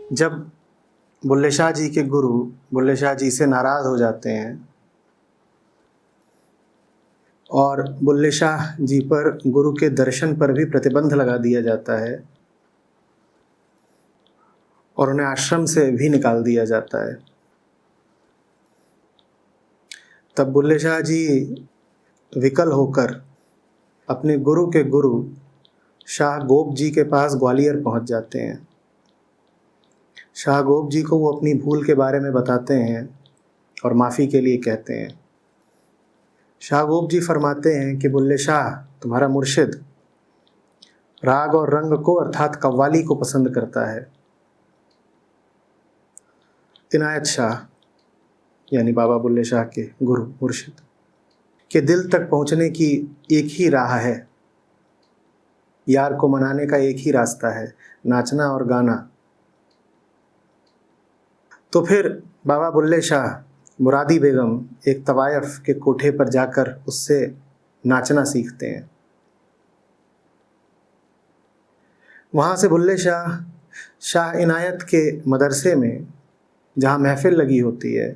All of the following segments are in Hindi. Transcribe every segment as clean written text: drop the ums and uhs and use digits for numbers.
जब बुल्ले शाह जी के गुरु बुल्ले शाह जी से नाराज़ हो जाते हैं और बुल्ले शाह जी पर गुरु के दर्शन पर भी प्रतिबंध लगा दिया जाता है और उन्हें आश्रम से भी निकाल दिया जाता है, तब बुल्ले शाह जी विकल होकर अपने गुरु के गुरु शाह गोप जी के पास ग्वालियर पहुंच जाते हैं। शाह गोप जी को वो अपनी भूल के बारे में बताते हैं और माफ़ी के लिए कहते हैं। शाह गोप जी फरमाते हैं कि बुल्ले शाह, तुम्हारा मुर्शिद राग और रंग को अर्थात कव्वाली को पसंद करता है। इनायत शाह यानी बाबा बुल्ले शाह के गुरु मुर्शिद के दिल तक पहुंचने की एक ही राह है, यार को मनाने का एक ही रास्ता है, नाचना और गाना। तो फिर बाबा बुल्ले शाह मुरादी बेगम एक तवायफ के कोठे पर जाकर उससे नाचना सीखते हैं। वहाँ से बुल्ले शाह शाह इनायत के मदरसे में, जहाँ महफिल लगी होती है,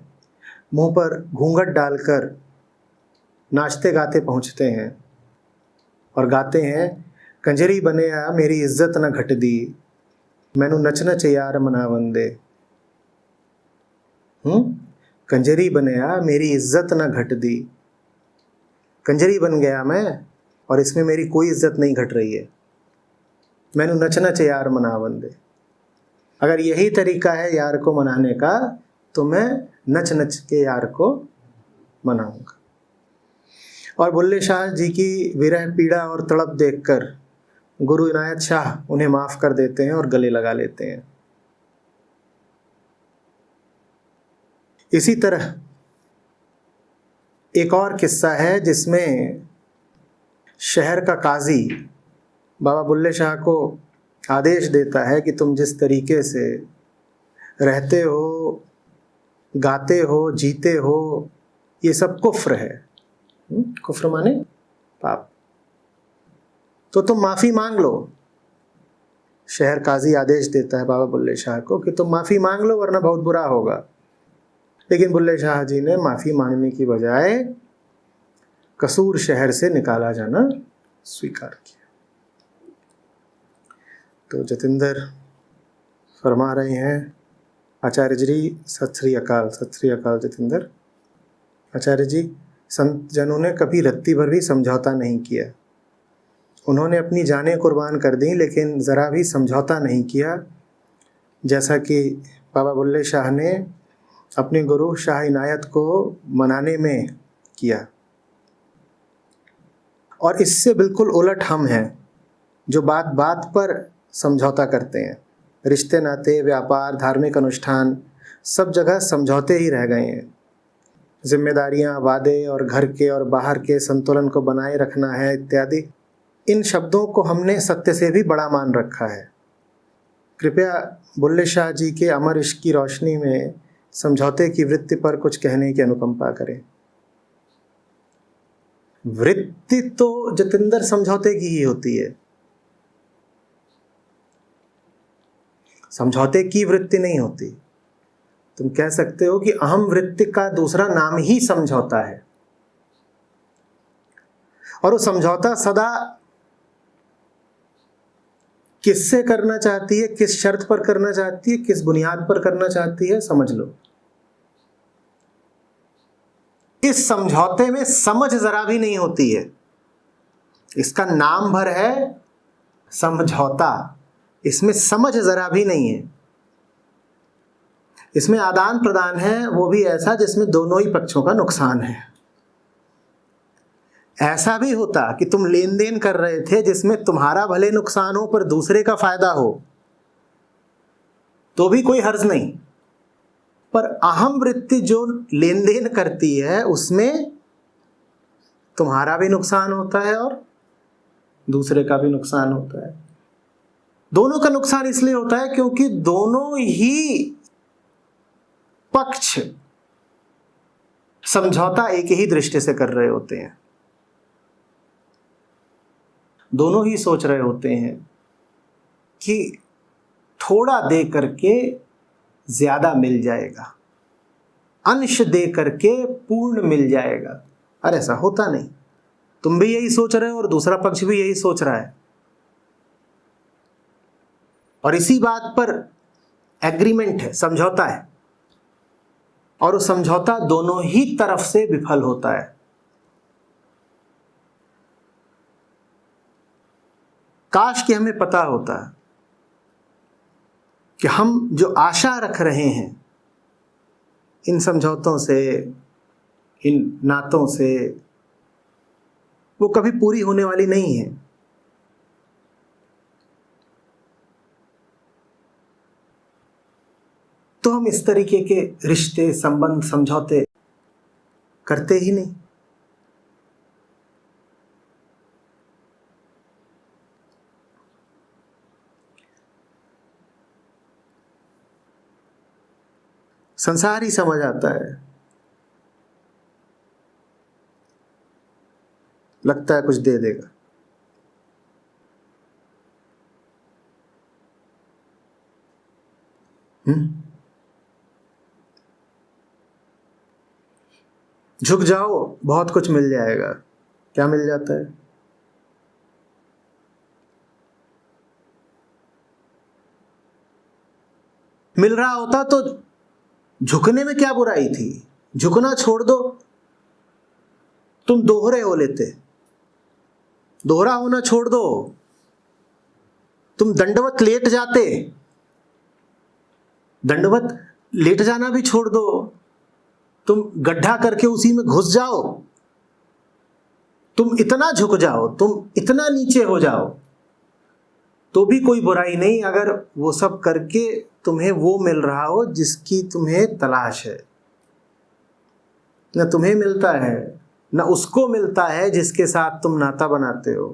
मुंह पर घूंघट डालकर नाचते गाते पहुँचते हैं और गाते हैं, कंजरी बने आ मेरी इज्जत न घट दी, मैनू नचना यार मना वंदे। कंजरी बने आ मेरी इज्जत न घट दी, कंजरी बन गया मैं और इसमें मेरी कोई इज्जत नहीं घट रही है, मैनू नचना यार मना वंदे। अगर यही तरीका है यार को मनाने का तो मैं नच नच के यार को मनाऊंगा। और बुल्ले शाह जी की विरह पीड़ा और तड़प देखकर गुरु इनायत शाह उन्हें माफ़ कर देते हैं और गले लगा लेते हैं। इसी तरह एक और किस्सा है जिसमें शहर का काजी बाबा बुल्ले शाह को आदेश देता है कि तुम जिस तरीके से रहते हो, गाते हो, जीते हो, ये सब कुफ्र है। कुफ्र माने पाप, तो तुम माफ़ी मांग लो। शहर काजी आदेश देता है बाबा बुल्ले शाह को कि तुम माफ़ी मांग लो वरना बहुत बुरा होगा। लेकिन बुल्ले शाह जी ने माफ़ी मांगने की बजाय कसूर शहर से निकाला जाना स्वीकार किया। तो जतिंदर फरमा रहे हैं, आचार्य जी सत श्री अकाल। सत श्री अकाल जतिंदर। आचार्य जी, संत जनों ने कभी रत्ती भर भी समझौता नहीं किया। उन्होंने अपनी जानें कुर्बान कर दी लेकिन ज़रा भी समझौता नहीं किया, जैसा कि बाबा बुल्ले शाह ने अपने गुरु शाह इनायत को मनाने में किया। और इससे बिल्कुल उलट हम हैं जो बात बात पर समझौता करते हैं। रिश्ते नाते, व्यापार, धार्मिक अनुष्ठान, सब जगह समझौते ही रह गए हैं। जिम्मेदारियां, वादे और घर के और बाहर के संतुलन को बनाए रखना है इत्यादि, इन शब्दों को हमने सत्य से भी बड़ा मान रखा है। कृपया बुल्ले शाह जी के अमर इश्क की रोशनी में समझौते की वृत्ति पर कुछ कहने की अनुकंपा करें। वृत्ति तो जतिंदर समझौते की ही होती है, समझौते की वृत्ति नहीं होती। तुम कह सकते हो कि अहम वृत्ति का दूसरा नाम ही समझौता है, और वो समझौता सदा किससे करना चाहती है, किस शर्त पर करना चाहती है, किस बुनियाद पर करना चाहती है, समझ लो। इस समझौते में समझ जरा भी नहीं होती है। इसका नाम भर है समझौता, इसमें समझ जरा भी नहीं है। इसमें आदान प्रदान है, वो भी ऐसा जिसमें दोनों ही पक्षों का नुकसान है। ऐसा भी होता कि तुम लेन देन कर रहे थे जिसमें तुम्हारा भले नुकसान हो पर दूसरे का फायदा हो, तो भी कोई हर्ज नहीं। पर अहम वृत्ति जो लेन देन करती है उसमें तुम्हारा भी नुकसान होता है और दूसरे का भी नुकसान होता है। दोनों का नुकसान इसलिए होता है क्योंकि दोनों ही पक्ष समझौता एक ही दृष्टि से कर रहे होते हैं। दोनों ही सोच रहे होते हैं कि थोड़ा दे करके ज्यादा मिल जाएगा, अंश दे करके पूर्ण मिल जाएगा। अरे ऐसा होता नहीं। तुम भी यही सोच रहे हो और दूसरा पक्ष भी यही सोच रहा है, और इसी बात पर एग्रीमेंट है, समझौता है, और वो समझौता दोनों ही तरफ से विफल होता है। काश कि हमें पता होता कि हम जो आशा रख रहे हैं इन समझौतों से, इन नातों से, वो कभी पूरी होने वाली नहीं है। तो हम इस तरीके के रिश्ते, संबंध, समझौते करते ही नहीं। संसार ही समझ आता है, लगता है कुछ दे देगा। झुक जाओ, बहुत कुछ मिल जाएगा। क्या मिल जाता है? मिल रहा होता तो झुकने में क्या बुराई थी? झुकना छोड़ दो, तुम दोहरे हो लेते। दोहरा होना छोड़ दो, तुम दंडवत लेट जाते। दंडवत लेट जाना भी छोड़ दो, तुम गड्ढा करके उसी में घुस जाओ। तुम इतना झुक जाओ, तुम इतना नीचे हो जाओ, तो भी कोई बुराई नहीं, अगर वो सब करके तुम्हें वो मिल रहा हो जिसकी तुम्हें तलाश है। न तुम्हें मिलता है, न उसको मिलता है जिसके साथ तुम नाता बनाते हो।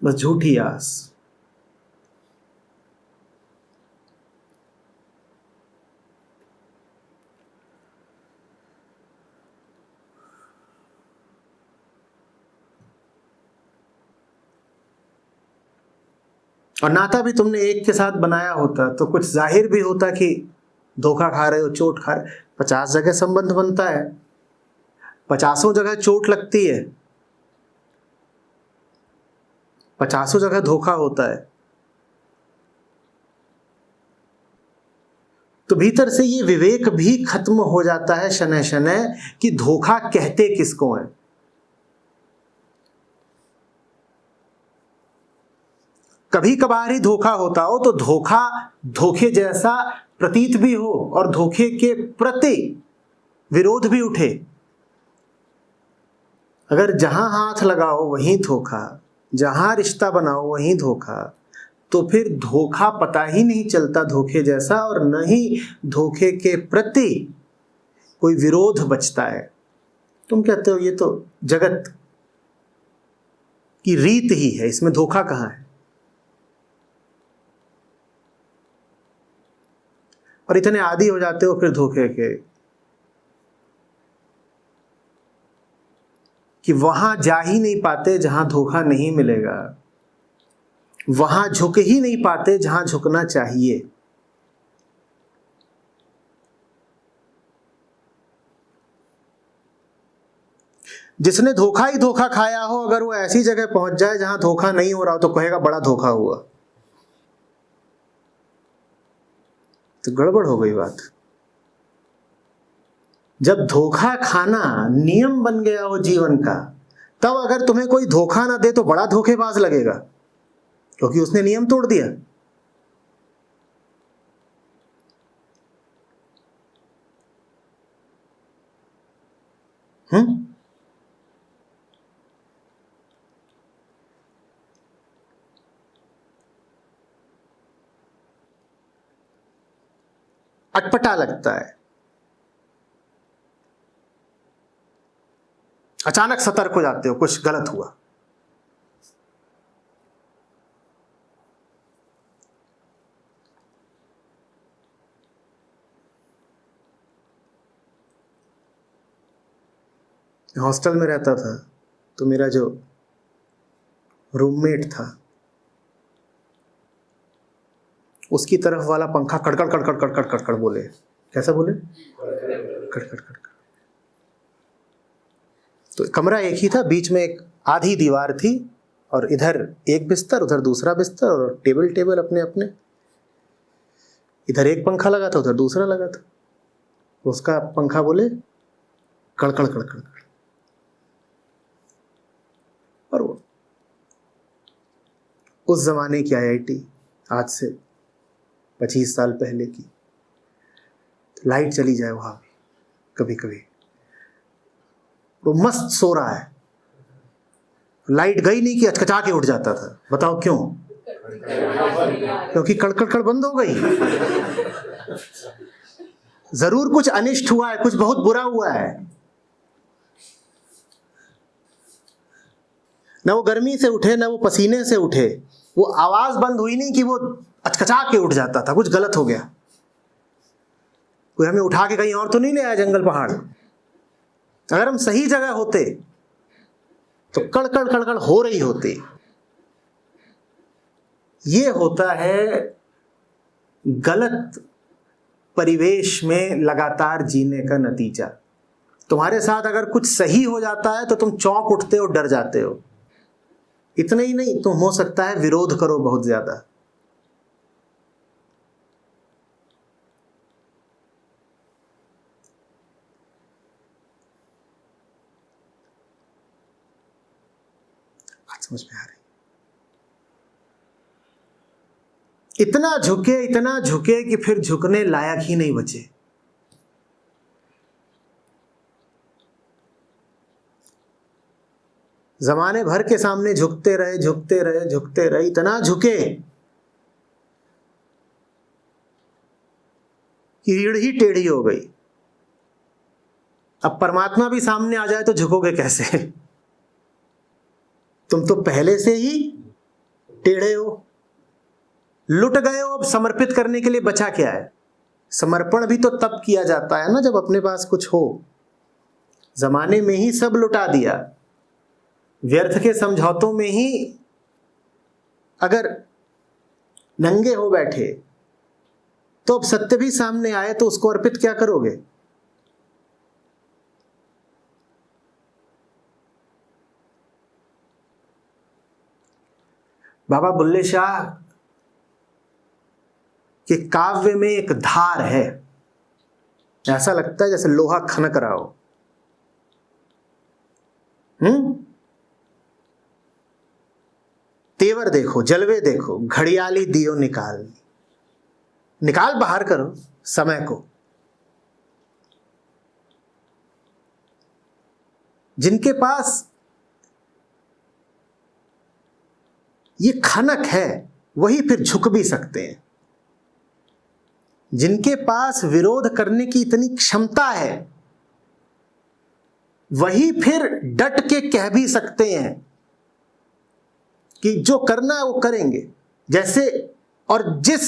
बस झूठी आस। और नाता भी तुमने एक के साथ बनाया होता तो कुछ जाहिर भी होता कि धोखा खा रहे हो, चोट खा रहे। 50 जगह संबंध बनता है, 50 जगह चोट लगती है, 50 जगह धोखा होता है। तो भीतर से ये विवेक भी खत्म हो जाता है शनय शनय कि धोखा कहते किसको है। कभी कभार ही धोखा होता हो तो धोखा धोखे जैसा प्रतीत भी हो और धोखे के प्रति विरोध भी उठे। अगर जहां हाथ लगाओ वहीं धोखा, जहां रिश्ता बनाओ वहीं धोखा, तो फिर धोखा पता ही नहीं चलता धोखे जैसा, और न ही धोखे के प्रति कोई विरोध बचता है। तुम कहते हो ये तो जगत की रीत ही है, इसमें धोखा कहां है? और इतने आदी हो जाते हो फिर धोखे के कि वहां जा ही नहीं पाते जहां धोखा नहीं मिलेगा, वहां झुक ही नहीं पाते जहां झुकना चाहिए। जिसने धोखा ही धोखा खाया हो, अगर वो ऐसी जगह पहुंच जाए जहां धोखा नहीं हो रहा हो तो कहेगा बड़ा धोखा हुआ। तो गड़बड़ हो गई बात। जब धोखा खाना नियम बन गया हो जीवन का, तब अगर तुम्हें कोई धोखा ना दे तो बड़ा धोखेबाज लगेगा, क्योंकि उसने नियम तोड़ दिया। अटपटा लगता है। अचानक सतर्क हो जाते हो, कुछ गलत हुआ। हॉस्टल में रहता था तो मेरा जो रूममेट था उसकी तरफ वाला पंखा कड़कड़ कड़कड़ कड़कड़ कड़कड़ बोले। कैसा बोले? कड़कड़ कड़कड़। तो कमरा एक ही था, बीच में एक आधी दीवार थी और इधर एक बिस्तर, उधर दूसरा बिस्तर और टेबल अपने अपने। इधर एक पंखा लगा था, उधर दूसरा लगा था। उसका पंखा बोले कड़कड़ कड़कड़। और वो उस जमाने की IIT, आज से 25 साल पहले की। लाइट चली जाए वहां भी कभी कभी, वो मस्त सो रहा है, लाइट गई नहीं कि अचकचा के उठ जाता था। बताओ क्यों? क्योंकि कड़कड़ बंद हो गई। जरूर कुछ अनिष्ट हुआ है, कुछ बहुत बुरा हुआ है। ना वो गर्मी से उठे, ना वो पसीने से उठे, वो आवाज बंद हुई नहीं कि वो अचकचा के उठ जाता था, कुछ गलत हो गया। कोई हमें उठा के कहीं और तो नहीं ले आया जंगल पहाड़। अगर हम सही जगह होते तो कड़कड़ कड़कड़ हो रही होती। ये होता है गलत परिवेश में लगातार जीने का नतीजा। तुम्हारे साथ अगर कुछ सही हो जाता है तो तुम चौंक उठते हो, डर जाते हो। इतना ही नहीं, तुम हो सकता है विरोध करो बहुत ज्यादा। समझ में आ रही? इतना झुके कि फिर झुकने लायक ही नहीं बचे। जमाने भर के सामने झुकते रहे, इतना झुके कि रीढ़ ही टेढ़ी हो गई। अब परमात्मा भी सामने आ जाए तो झुकोगे कैसे? तुम तो पहले से ही टेढ़े हो, लुट गए हो। अब समर्पित करने के लिए बचा क्या है? समर्पण भी तो तब किया जाता है ना जब अपने पास कुछ हो। जमाने में ही सब लुटा दिया, व्यर्थ के समझौतों में ही अगर नंगे हो बैठे, तो अब सत्य भी सामने आए तो उसको अर्पित क्या करोगे? बाबा बुल्ले शाह के काव्य में एक धार है, ऐसा लगता है जैसे लोहा खनक रहा हो। तेवर देखो, जलवे देखो, घड़ियाली दियो निकाल बाहर करो समय को। जिनके पास ये खनक है वही फिर झुक भी सकते हैं। जिनके पास विरोध करने की इतनी क्षमता है वही फिर डट के कह भी सकते हैं कि जो करना है वो करेंगे। जैसे और जिस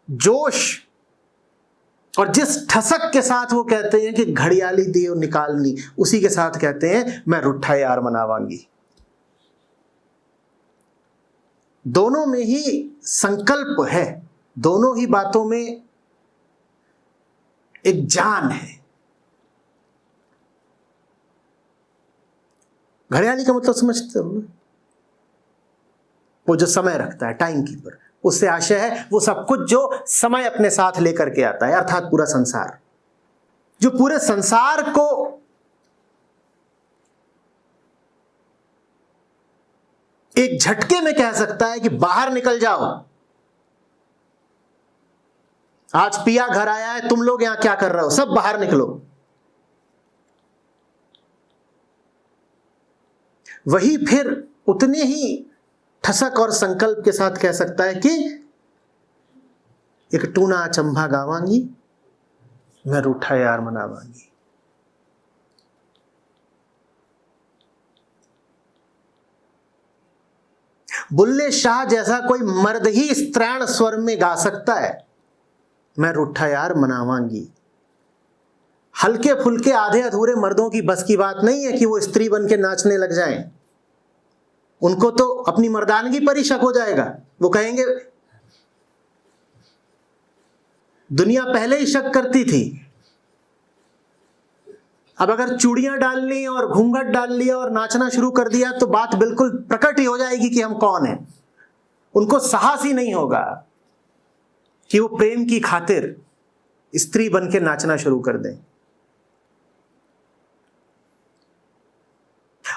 जोश और जिस ठसक के साथ वो कहते हैं कि घड़ियाली दियो निकालनी, उसी के साथ कहते हैं मैं रुठा यार मनावांगी। दोनों में ही संकल्प है, दोनों ही बातों में एक जान है। घड़ियाली का मतलब समझते हो? वो जो समय रखता है, टाइम कीपर। उससे आशय है वो सब कुछ जो समय अपने साथ लेकर के आता है, अर्थात पूरा संसार। जो पूरे संसार को एक झटके में कह सकता है कि बाहर निकल जाओ। आज पिया घर आया है, तुम लोग यहां क्या कर रहे हो, सब बाहर निकलो। वही फिर उतने ही ठसक और संकल्प के साथ कह सकता है कि एक टूना चंबा गावांगी, मैं रूठा यार मनावांगी। बुल्ले शाह जैसा कोई मर्द ही स्त्रैण स्वर में गा सकता है, मैं रूठा यार मनावांगी। हल्के फुल्के आधे अधूरे मर्दों की बस की बात नहीं है कि वो स्त्री बन के नाचने लग जाएं। उनको तो अपनी मर्दानगी पर ही शक हो जाएगा। वो कहेंगे दुनिया पहले ही शक करती थी। अब अगर चूड़ियां डाल ली और घूंघट डाल लिया और नाचना शुरू कर दिया तो बात बिल्कुल प्रकट ही हो जाएगी कि हम कौन हैं। उनको साहस ही नहीं होगा कि वो प्रेम की खातिर स्त्री बन के नाचना शुरू कर दें।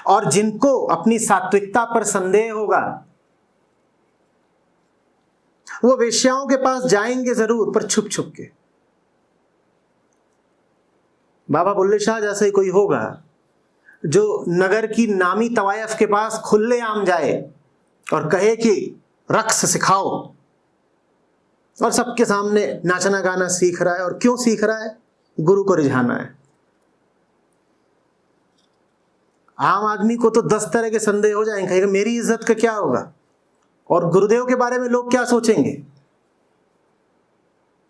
और जिनको अपनी सात्विकता पर संदेह होगा वो वेश्याओं के पास जाएंगे जरूर, पर छुप छुप के। बाबा बुल्ले शाह जैसे ही कोई होगा जो नगर की नामी तवायफ के पास खुलेआम जाए और कहे कि रक्स सिखाओ, और सबके सामने नाचना गाना सीख रहा है। और क्यों सीख रहा है? गुरु को रिझाना है। आम आदमी को तो 10 तरह के संदेह हो जाएंगे, कहेगा मेरी इज्जत का क्या होगा, और गुरुदेव के बारे में लोग क्या सोचेंगे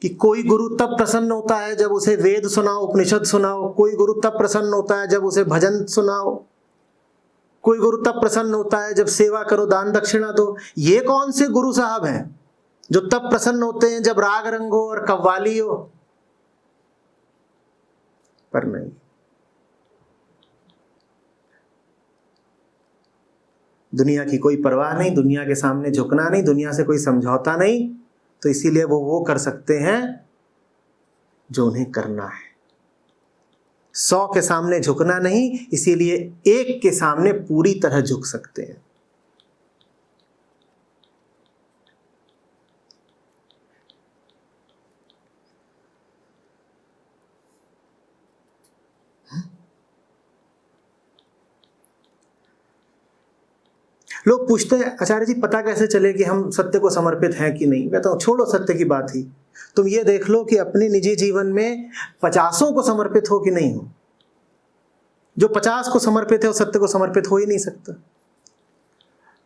कि कोई गुरु तब प्रसन्न होता है जब उसे वेद सुनाओ, उपनिषद सुनाओ। कोई गुरु तब प्रसन्न होता है जब उसे भजन सुनाओ। कोई गुरु तब प्रसन्न होता है जब सेवा करो, दान दक्षिणा दो। ये कौन से गुरु साहब हैं जो तब प्रसन्न होते हैं जब राग रंग हो और कव्वाली हो? पर नहीं, दुनिया की कोई परवाह नहीं, दुनिया के सामने झुकना नहीं, दुनिया से कोई समझौता नहीं, तो इसीलिए वो कर सकते हैं जो उन्हें करना है। 100 के सामने झुकना नहीं, इसीलिए एक के सामने पूरी तरह झुक सकते हैं। लोग पूछते हैं आचार्य जी पता कैसे चले कि हम सत्य को समर्पित हैं कि नहीं? मैं तो छोड़ो सत्य की बात ही, तुम ये देख लो कि अपने निजी जीवन में 50 को समर्पित हो कि नहीं हो। जो 50 को समर्पित है वो सत्य को समर्पित हो ही नहीं सकता।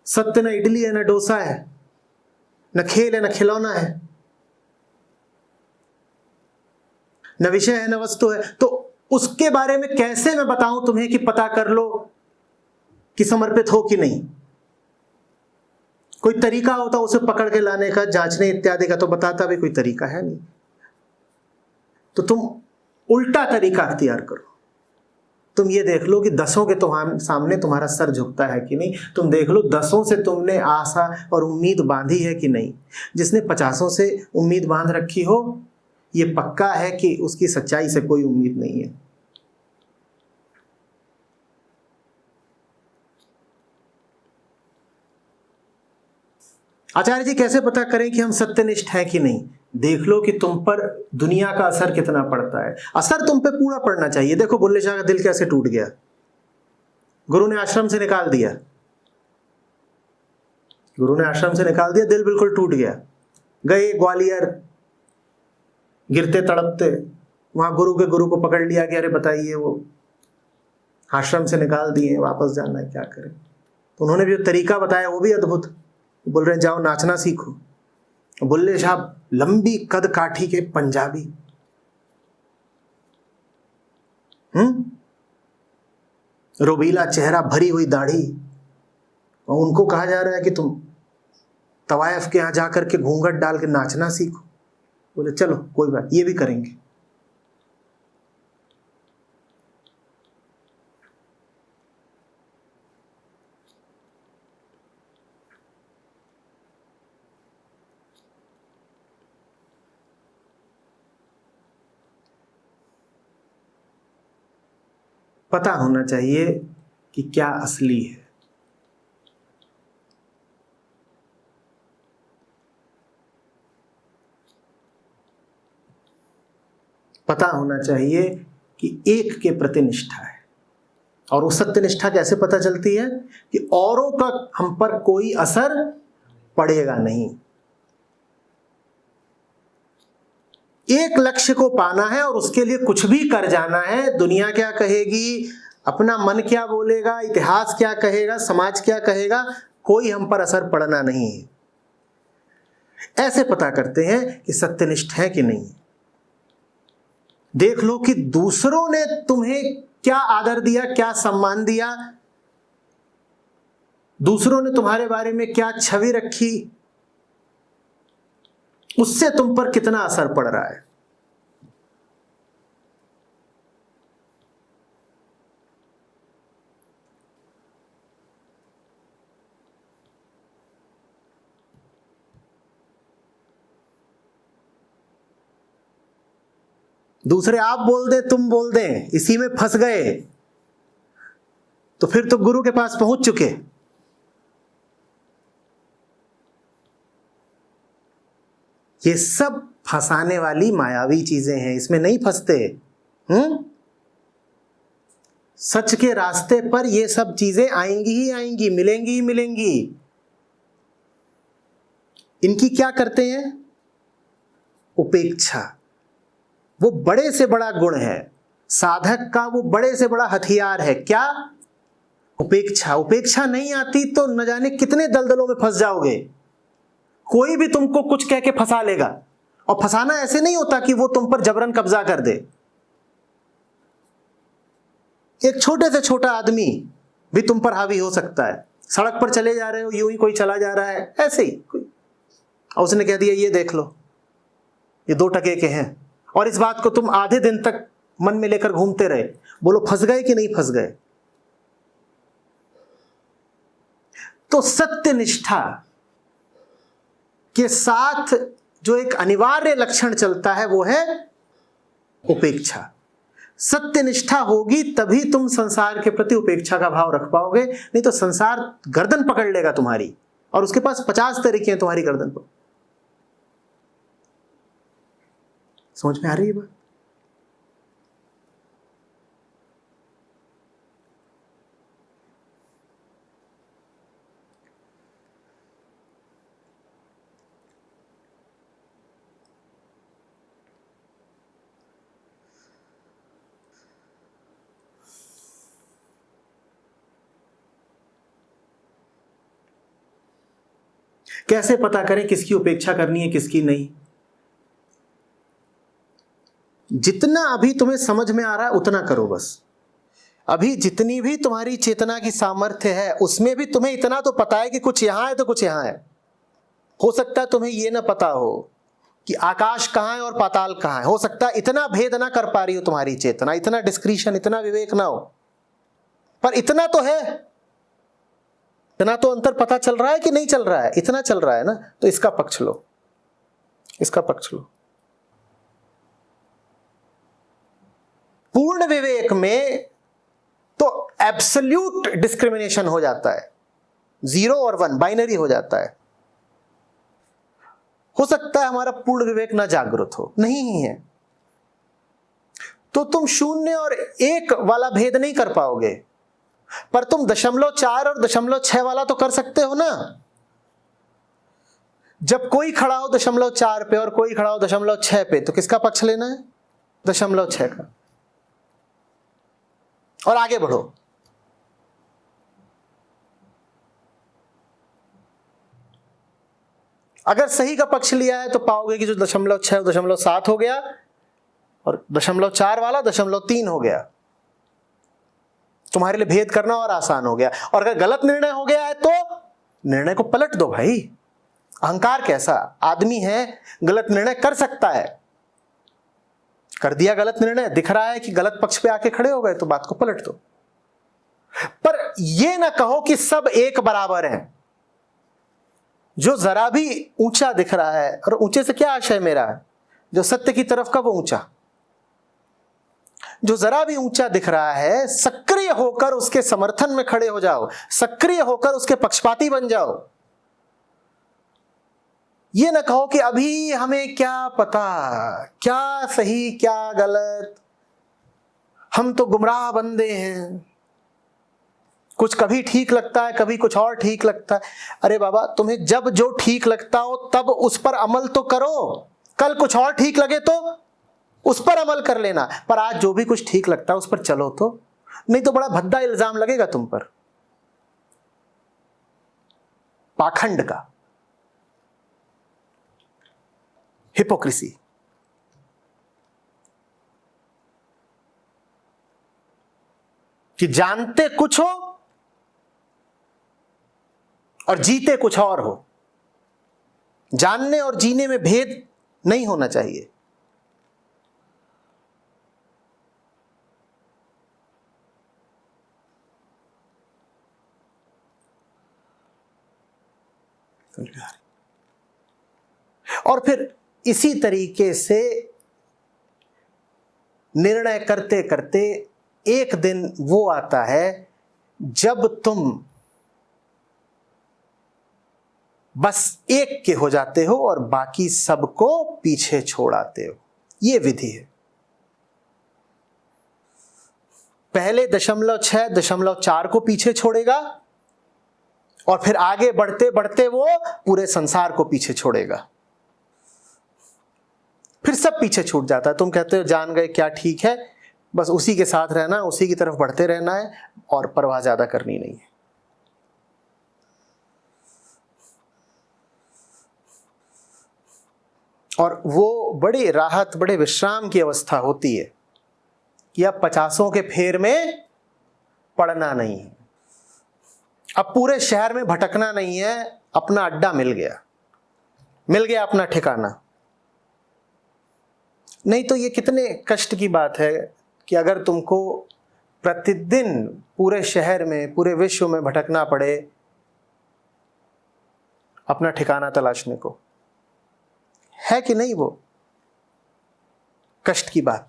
सत्य न इडली है, न डोसा है, न खेल है, न खिलौना है, न विषय है, न वस्तु है। तो उसके बारे में कैसे मैं बताऊं तुम्हें कि पता कर लो कि समर्पित हो कि नहीं? कोई तरीका होता उसे पकड़ के लाने का, जांचने इत्यादि का, तो बताता भी कोई तरीका है नहीं। तो तुम उल्टा तरीका अख्तियार करो। तुम ये देख लो कि 10 के सामने तुम्हारा सर झुकता है कि नहीं। तुम देख लो 10 से तुमने आशा और उम्मीद बांधी है कि नहीं। जिसने 50 से उम्मीद बांध रखी हो, ये पक्का है कि उसकी सच्चाई से कोई उम्मीद नहीं है। आचार्य जी कैसे पता करें कि हम सत्यनिष्ठ हैं कि नहीं? देख लो कि तुम पर दुनिया का असर कितना पड़ता है। असर तुम पे पूरा पड़ना चाहिए। देखो बुल्ले शाह का दिल कैसे टूट गया, गुरु ने आश्रम से निकाल दिया, गुरु ने आश्रम से निकाल दिया, दिल बिल्कुल टूट गया। गए ग्वालियर, गिरते तड़पते, वहां गुरु को पकड़ लिया कि अरे बताइए वो आश्रम से निकाल दिए, वापस जाना है, क्या करें? तो उन्होंने जो तरीका बताया वो भी अद्भुत। बोल रहे हैं जाओ नाचना सीखो। बुल्ले शाह लंबी कद काठी के पंजाबी, रोबीला चेहरा, भरी हुई दाढ़ी, और उनको कहा जा रहा है कि तुम तवायफ के यहां जाकर के घूंघट डाल के नाचना सीखो। बोले चलो कोई बात, ये भी करेंगे। पता होना चाहिए कि क्या असली है। पता होना चाहिए कि एक के प्रति निष्ठा है। और वो सत्य निष्ठा कैसे पता चलती है? कि औरों का हम पर कोई असर पड़ेगा नहीं। एक लक्ष्य को पाना है और उसके लिए कुछ भी कर जाना है। दुनिया क्या कहेगी, अपना मन क्या बोलेगा, इतिहास क्या कहेगा, समाज क्या कहेगा, कोई हम पर असर पड़ना नहीं है। ऐसे पता करते हैं कि सत्यनिष्ठ है कि नहीं। देख लो कि दूसरों ने तुम्हें क्या आदर दिया, क्या सम्मान दिया, दूसरों ने तुम्हारे बारे में क्या छवि रखी, उससे तुम पर कितना असर पड़ रहा है। दूसरे आप बोल दे तुम बोल दे, इसी में फंस गए तो फिर तो गुरु के पास पहुंच चुके। ये सब फंसाने वाली मायावी चीजें हैं, इसमें नहीं फंसते। सच के रास्ते पर ये सब चीजें आएंगी ही आएंगी, मिलेंगी ही मिलेंगी। इनकी क्या करते हैं? उपेक्षा। वो बड़े से बड़ा गुण है साधक का, वो बड़े से बड़ा हथियार है। क्या? उपेक्षा। उपेक्षा नहीं आती तो न जाने कितने दलदलों में फंस जाओगे। कोई भी तुमको कुछ कह के फंसा लेगा, और फंसाना ऐसे नहीं होता कि वो तुम पर जबरन कब्जा कर दे। एक छोटे से छोटा आदमी भी तुम पर हावी हो सकता है। सड़क पर चले जा रहे हो, यूं ही कोई चला जा रहा है ऐसे ही कोई, और उसने कह दिया ये देख लो ये 2 टके के हैं, और इस बात को तुम आधे दिन तक मन में लेकर घूमते रहे। बोलो फंस गए कि नहीं फंस गए? तो सत्य निष्ठा के साथ जो एक अनिवार्य लक्षण चलता है वो है उपेक्षा। सत्य निष्ठा होगी तभी तुम संसार के प्रति उपेक्षा का भाव रख पाओगे, नहीं तो संसार गर्दन पकड़ लेगा तुम्हारी, और उसके पास 50 तरीके हैं तुम्हारी गर्दन पर। समझ में आ रही है बात? कैसे पता करें किसकी उपेक्षा करनी है किसकी नहीं? जितना अभी तुम्हें समझ में आ रहा है उतना करो बस। अभी जितनी भी तुम्हारी चेतना की सामर्थ्य है उसमें भी तुम्हें इतना तो पता है कि कुछ यहां है तो कुछ यहां है। हो सकता है तुम्हें यह ना पता हो कि आकाश कहां है और पाताल कहां है। हो सकता है इतना भेद ना कर पा रही हो तुम्हारी चेतना, इतना डिस्क्रिशन, इतना विवेक ना हो, पर इतना तो है, इतना तो अंतर पता चल रहा है कि नहीं चल रहा है? इतना चल रहा है ना, तो इसका पक्ष लो, इसका पक्ष लो। पूर्ण विवेक में तो एब्सोल्यूट डिस्क्रिमिनेशन हो जाता है, 0 और 1 बाइनरी हो जाता है। हो सकता है हमारा पूर्ण विवेक ना जागृत हो, नहीं है, तो तुम 0 और 1 वाला भेद नहीं कर पाओगे, पर तुम 0.4 और 0.6 वाला तो कर सकते हो ना। जब कोई खड़ा हो 0.4 पे और कोई खड़ा हो 0.6 पे, तो किसका पक्ष लेना है? 0.6 का, और आगे बढ़ो। अगर सही का पक्ष लिया है तो पाओगे कि जो 0.6 0.7 हो गया, और 0.4 वाला 0.3 हो गया। तुम्हारे लिए भेद करना और आसान हो गया। और अगर गलत निर्णय हो गया है तो निर्णय को पलट दो भाई। अहंकार कैसा आदमी है, गलत निर्णय कर सकता है, कर दिया गलत निर्णय, दिख रहा है कि गलत पक्ष पे आके खड़े हो गए, तो बात को पलट दो। पर यह ना कहो कि सब एक बराबर हैं। जो जरा भी ऊंचा दिख रहा है, और ऊंचे से क्या आशय मेरा है, जो सत्य की तरफ का वो ऊंचा, जो जरा भी ऊंचा दिख रहा है, सक्रिय होकर उसके समर्थन में खड़े हो जाओ, सक्रिय होकर उसके पक्षपाती बन जाओ। ये ना कहो कि अभी हमें क्या पता क्या सही क्या गलत, हम तो गुमराह बंदे हैं, कुछ कभी ठीक लगता है कभी कुछ और ठीक लगता है। अरे बाबा, तुम्हें जब जो ठीक लगता हो तब उस पर अमल तो करो, कल कुछ और ठीक लगे तो उस पर अमल कर लेना, पर आज जो भी कुछ ठीक लगता है उस पर चलो तो, नहीं तो बड़ा भद्दा इल्जाम लगेगा तुम पर, पाखंड का, हिपोक्रेसी। कि जानते कुछ हो और जीते कुछ और हो। जानने और जीने में भेद नहीं होना चाहिए। और फिर इसी तरीके से निर्णय करते करते एक दिन वो आता है जब तुम बस एक के हो जाते हो और बाकी सबको पीछे छोड़ आते हो। ये विधि है। पहले 0.6, 0.4 को पीछे छोड़ेगा और फिर आगे बढ़ते बढ़ते वो पूरे संसार को पीछे छोड़ेगा। फिर सब पीछे छूट जाता है। तुम कहते हो जान गए, क्या ठीक है, बस उसी के साथ रहना है, उसी की तरफ बढ़ते रहना है और परवाह ज्यादा करनी नहीं है। और वो बड़ी राहत, बड़े विश्राम की अवस्था होती है कि अब 50 के फेर में पड़ना नहीं है, अब पूरे शहर में भटकना नहीं है, अपना अड्डा मिल गया अपना ठिकाना। नहीं तो ये कितने कष्ट की बात है कि अगर तुमको प्रतिदिन पूरे शहर में, पूरे विश्व में भटकना पड़े अपना ठिकाना तलाशने को। है कि नहीं वो कष्ट की बात?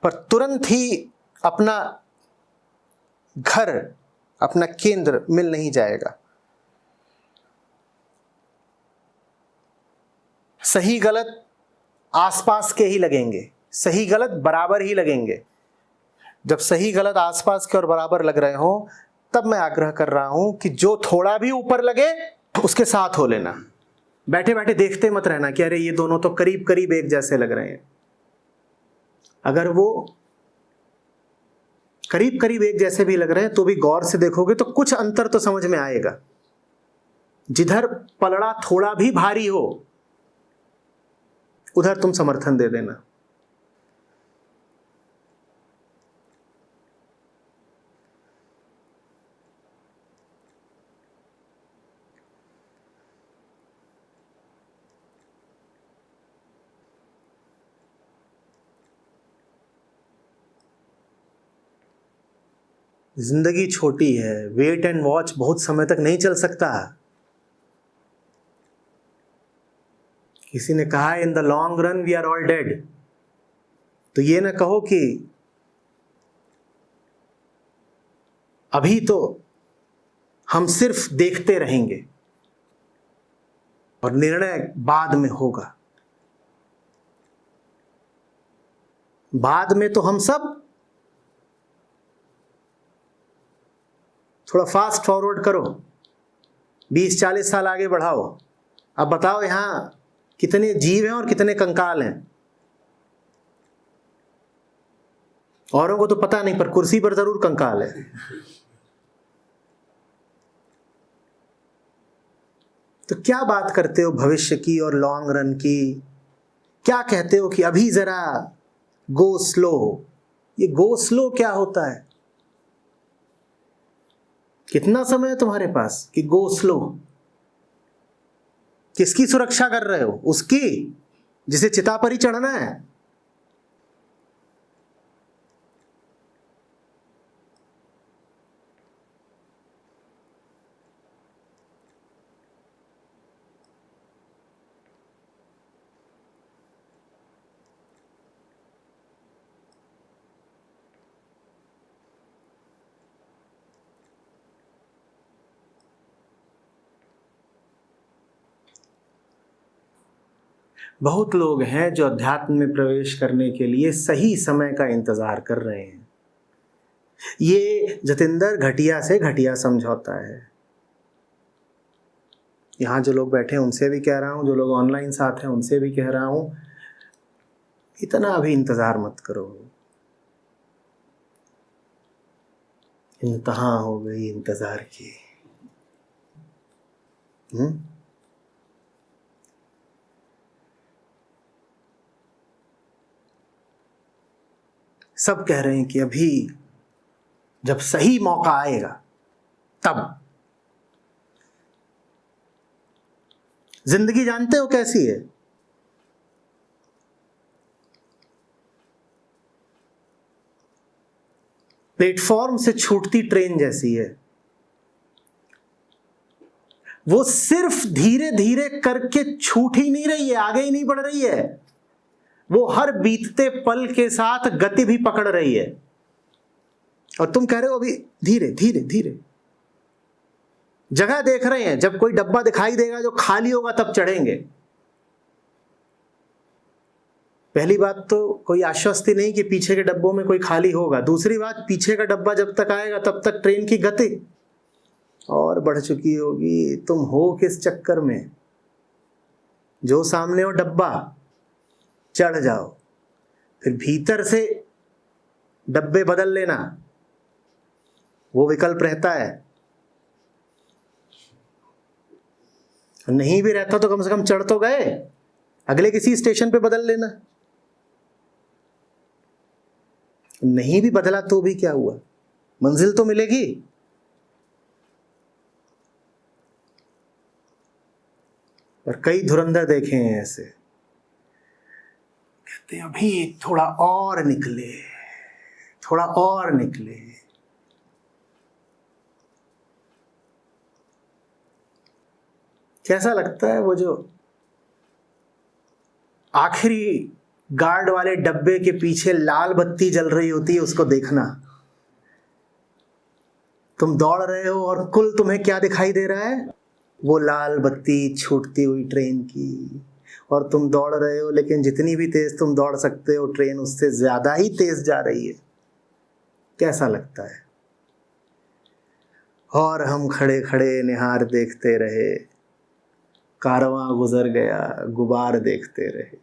पर तुरंत ही अपना घर, अपना केंद्र मिल नहीं जाएगा। सही गलत आसपास के ही लगेंगे, सही गलत बराबर ही लगेंगे। जब सही गलत आसपास के और बराबर लग रहे हो तब मैं आग्रह कर रहा हूं कि जो थोड़ा भी ऊपर लगे उसके साथ हो लेना। बैठे बैठे देखते मत रहना कि अरे ये दोनों तो करीब करीब एक जैसे लग रहे हैं। अगर वो करीब करीब एक जैसे भी लग रहे हैं तो भी गौर से देखोगे तो कुछ अंतर तो समझ में आएगा। जिधर पलड़ा थोड़ा भी भारी हो उधर तुम समर्थन दे देना। जिंदगी छोटी है, वेट एंड वॉच बहुत समय तक नहीं चल सकता। किसी ने कहा in the long run we are all dead. तो ये ना कहो कि अभी तो हम सिर्फ देखते रहेंगे और निर्णय बाद में होगा। बाद में तो हम सब थोड़ा फास्ट फॉरवर्ड करो, 20-40 साल आगे बढ़ाओ। अब बताओ यहां कितने जीव हैं और कितने कंकाल हैं? औरों को तो पता नहीं, पर कुर्सी पर जरूर कंकाल है। तो क्या बात करते हो भविष्य की और लॉन्ग रन की? क्या कहते हो कि अभी जरा गो स्लो? ये गो स्लो क्या होता है? कितना समय है तुम्हारे पास कि गो स्लो? किसकी सुरक्षा कर रहे हो? उसकी जिसे चिता पर ही चढ़ना है। बहुत लोग हैं जो अध्यात्म में प्रवेश करने के लिए सही समय का इंतजार कर रहे हैं। ये जतिंदर घटिया से घटिया समझौता है। यहाँ जो लोग बैठे हैं उनसे भी कह रहा हूँ, जो लोग ऑनलाइन साथ हैं उनसे भी कह रहा हूँ, इतना अभी इंतजार मत करो। इंतहा हो गई इंतजार की। सब कह रहे हैं कि अभी जब सही मौका आएगा तब जिंदगी जानते हो कैसी है? प्लेटफॉर्म से छूटती ट्रेन जैसी है। वो सिर्फ धीरे धीरे करके छूट ही नहीं रही है, आगे ही नहीं बढ़ रही है, वो हर बीतते पल के साथ गति भी पकड़ रही है। और तुम कह रहे हो अभी धीरे धीरे धीरे। जगह देख रहे हैं, जब कोई डब्बा दिखाई देगा जो खाली होगा तब चढ़ेंगे। पहली बात तो कोई आश्वस्ति नहीं कि पीछे के डब्बों में कोई खाली होगा। दूसरी बात, पीछे का डब्बा जब तक आएगा तब तक ट्रेन की गति और बढ़ चुकी होगी। तुम हो किस चक्कर में? जो सामने हो डब्बा, चढ़ जाओ, फिर भीतर से डब्बे बदल लेना, वो विकल्प रहता है। नहीं भी रहता तो कम से कम चढ़ तो गए, अगले किसी स्टेशन पे बदल लेना। नहीं भी बदला तो भी क्या हुआ, मंजिल तो मिलेगी। और कई धुरंधर देखे हैं ऐसे, कहते हैं अभी थोड़ा और निकले, थोड़ा और निकले। कैसा लगता है वो जो आखिरी गार्ड वाले डब्बे के पीछे लाल बत्ती जल रही होती है, उसको देखना। तुम दौड़ रहे हो और कुल तुम्हें क्या दिखाई दे रहा है? वो लाल बत्ती छूटती हुई ट्रेन की। और तुम दौड़ रहे हो, लेकिन जितनी भी तेज तुम दौड़ सकते हो ट्रेन उससे ज्यादा ही तेज जा रही है। कैसा लगता है? और हम खड़े खड़े निहार देखते रहे, कारवां गुजर गया, गुबार देखते रहे।